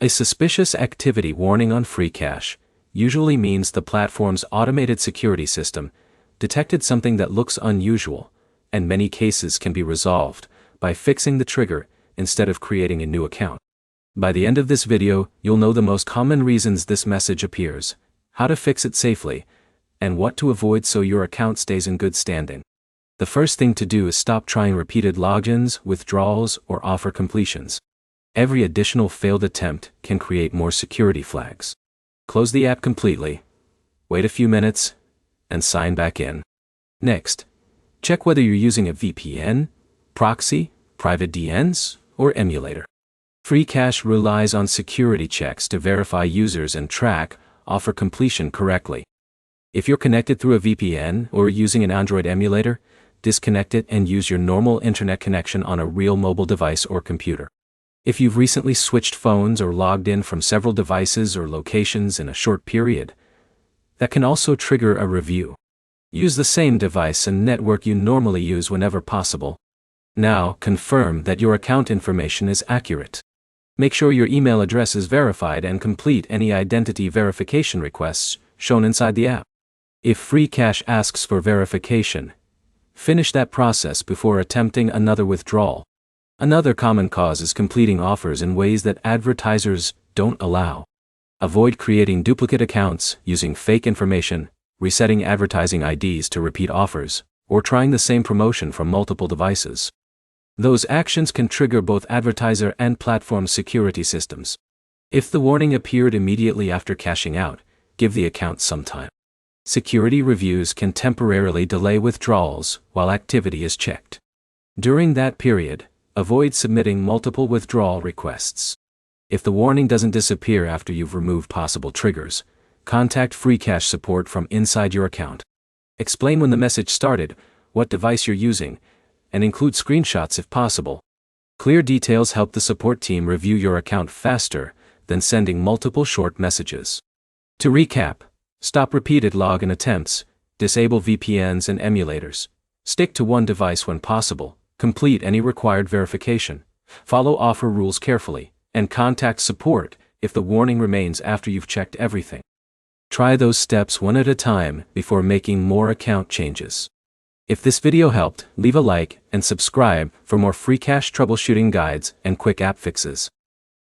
A suspicious activity warning on Freecash usually means the platform's automated security system detected something that looks unusual, and many cases can be resolved by fixing the trigger instead of creating a new account. By the end of this video, you'll know the most common reasons this message appears, how to fix it safely, and what to avoid so your account stays in good standing. The first thing to do is stop trying repeated logins, withdrawals, or offer completions. Every additional failed attempt can create more security flags. Close the app completely, wait a few minutes, and sign back in. Next, check whether you're using a VPN, proxy, private DNs, or emulator. Freecash relies on security checks to verify users and track offer completion correctly. If you're connected through a VPN or using an Android emulator, disconnect it and use your normal internet connection on a real mobile device or computer. If you've recently switched phones or logged in from several devices or locations in a short period, that can also trigger a review. Use the same device and network you normally use whenever possible. Now, confirm that your account information is accurate. Make sure your email address is verified and complete any identity verification requests shown inside the app. If Freecash asks for verification, finish that process before attempting another withdrawal. Another common cause is completing offers in ways that advertisers don't allow. Avoid creating duplicate accounts, using fake information, resetting advertising IDs to repeat offers, or trying the same promotion from multiple devices. Those actions can trigger both advertiser and platform security systems. If the warning appeared immediately after cashing out, give the account some time. Security reviews can temporarily delay withdrawals while activity is checked. During that period, avoid submitting multiple withdrawal requests. If the warning doesn't disappear after you've removed possible triggers, contact Freecash support from inside your account. Explain when the message started, what device you're using, and include screenshots if possible. Clear details help the support team review your account faster than sending multiple short messages. To recap, stop repeated login attempts, disable VPNs and emulators, stick to one device when possible, complete any required verification, follow offer rules carefully, and contact support if the warning remains after you've checked everything. Try those steps one at a time before making more account changes. If this video helped, leave a like and subscribe for more Freecash troubleshooting guides and quick app fixes.